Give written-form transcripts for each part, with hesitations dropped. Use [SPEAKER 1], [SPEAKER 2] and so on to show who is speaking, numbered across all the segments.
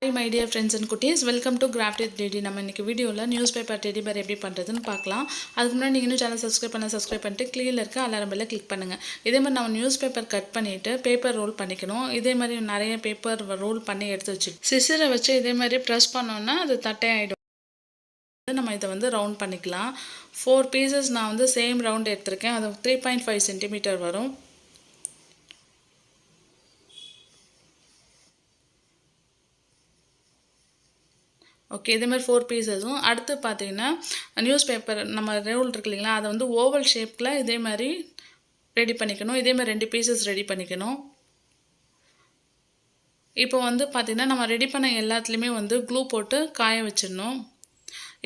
[SPEAKER 1] Hi my dear friends and cuties, welcome to Craft with Teddy. நம்ம இன்னைக்கு வீடியோல news paper teddy bear எப்படி பண்றதுன்னு பார்க்கலாம். அதுக்கு முன்னாடி நீங்க இன்னும் சேனல் சப்ஸ்கிரைப் பண்ணிட்டு கீழ இருக்க அலாரம் பெல்ல கிளிக் பண்ணுங்க. இதே மாதிரி நம்ம நியூஸ் பேப்பர் கட் பண்ணிட்டு பேப்பர் ரோல் பண்ணிக்கணும். இதே மாதிரி நிறைய பேப்பர் ரோல் பண்ணி எடுத்து வச்சு சிசரை வச்சு இதே மாதிரி பிரஸ் பண்ணோம்னா அது தட்டை ஆயிடும். நம்ம இதை வந்து ரவுண்ட் பண்ணிக்கலாம். 4 பீசஸ் நான் வந்து சேம் ரவுண்ட் எடுத்திருக்கேன். அது 3.5 சென்டிமீட்டர் வரும். ஓகே, இதே மாதிரி 4 பீசஸும் அடுத்து பார்த்தீங்கன்னா நியூஸ் பேப்பர் நம்ம ரோல் இருக்கு இல்லைங்களா, அதை வந்து ஓவல் ஷேப்பில் இதே மாதிரி ரெடி பண்ணிக்கணும். இதே மாதிரி 2 பீசஸ் ரெடி பண்ணிக்கணும். இப்போ வந்து பார்த்தீங்கன்னா நம்ம ரெடி பண்ண எல்லாத்துலேயுமே வந்து க்ளூ போட்டு காய வச்சிடணும்.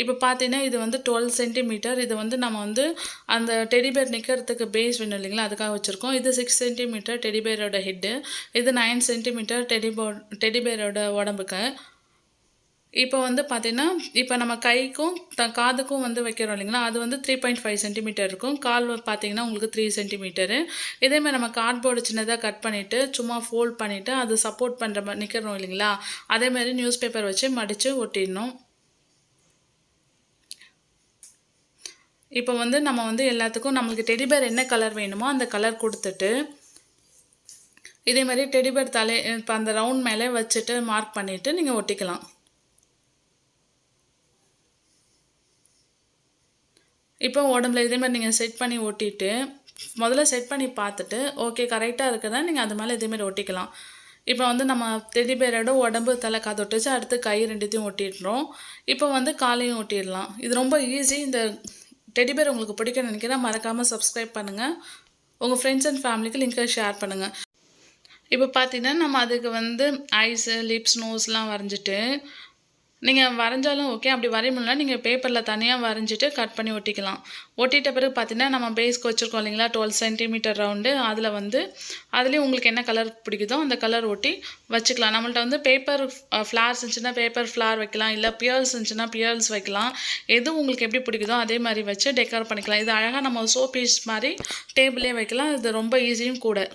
[SPEAKER 1] இப்போ பார்த்தீங்கன்னா இது வந்து 12 சென்டிமீட்டர். இது வந்து நம்ம வந்து அந்த டெடிபேர் நிற்கிறதுக்கு பேஸ் வேணும் இல்லைங்களா, அதுக்காக வச்சுருக்கோம். இது 6 சென்டிமீட்டர் டெடிபேரோட ஹெட்டு. இது 9 சென்டிமீட்டர் டெடிபேரோட உடம்புக்கு. இப்போ வந்து பார்த்தீங்கன்னா இப்போ நம்ம கைக்கும் காதுக்கும் வந்து வைக்கிறோம் இல்லைங்களா, அது வந்து 3.5 சென்டிமீட்டர் இருக்கும். கால் பார்த்தீங்கன்னா உங்களுக்கு 3 சென்டிமீட்டரு. இதேமாதிரி நம்ம கார்ட்போர்டு சின்னதாக கட் பண்ணிவிட்டு சும்மா ஃபோல்ட் பண்ணிவிட்டு அது சப்போர்ட் பண்ணுற மாதிரி நிற்கிறோம் இல்லைங்களா, அதேமாதிரி நியூஸ் பேப்பர் வச்சு மடித்து ஒட்டிடணும். இப்போ வந்து நம்ம வந்து எல்லாத்துக்கும் நம்மளுக்கு டெடிபேர் என்ன கலர் வேணுமோ அந்த கலர் கொடுத்துட்டு இதே மாதிரி டெடிபேர் இப்போ அந்த ரவுண்ட் மேலே வச்சுட்டு மார்க் பண்ணிவிட்டு நீங்கள் ஒட்டிக்கலாம். இப்போ உடம்புல இதே மாதிரி நீங்கள் செட் பண்ணி ஒட்டிட்டு முதல்ல செட் பண்ணி பார்த்துட்டு ஓகே கரெக்டாக இருக்குதா நீங்கள் அது மேலே இதேமாரி ஒட்டிக்கலாம். இப்போ வந்து நம்ம டெடிபேரோட உடம்பு தலை காது ஒட்டிச்சு, அடுத்து கை ரெண்டுத்தையும் ஒட்டிடுறோம். இப்போ வந்து காலையும் ஒட்டிடலாம். இது ரொம்ப ஈஸி. இந்த டெடிபேர் உங்களுக்கு பிடிக்கும்னு நினைக்கிறேன். மறக்காமல் சப்ஸ்கிரைப் பண்ணுங்கள். உங்கள் ஃப்ரெண்ட்ஸ் அண்ட் ஃபேமிலிக்கு லிங்கை ஷேர் பண்ணுங்கள். இப்போ பார்த்தீங்கன்னா நம்ம அதுக்கு வந்து ஐஸு லிப்ஸ் நோஸ்லாம் வரைஞ்சிட்டு நீங்கள் வரைஞ்சாலும் ஓகே, அப்படி வரைய முடியல நீங்கள் பேப்பரில் தனியாக வரைஞ்சிட்டு கட் பண்ணி ஒட்டிக்கலாம். ஒட்டிட்ட பிறகு பார்த்தீங்கன்னா நம்ம பேஸ்க்கு வச்சுருக்கோம் இல்லைங்களா 12 சென்டிமீட்டர் ரவுண்டு, அதில் வந்து அதுலேயும் உங்களுக்கு என்ன கலர் பிடிக்குதோ அந்த கலர் ஒட்டி வச்சுக்கலாம். நம்மள்ட்ட வந்து பேப்பர் ஃப்ளார்ஸ் இருந்துச்சுன்னா பேப்பர் ஃப்ளார் வைக்கலாம், இல்லை பியர்ஸ் இருந்துச்சுன்னா பியர்ஸ் வைக்கலாம். எது உங்களுக்கு எப்படி பிடிக்குதோ அதே மாதிரி வச்சு டெக்கர் பண்ணிக்கலாம். இது அழகாக நம்ம ஷோ பீஸ் மாதிரி டேபிளே வைக்கலாம். இது ரொம்ப ஈஸியும் கூட.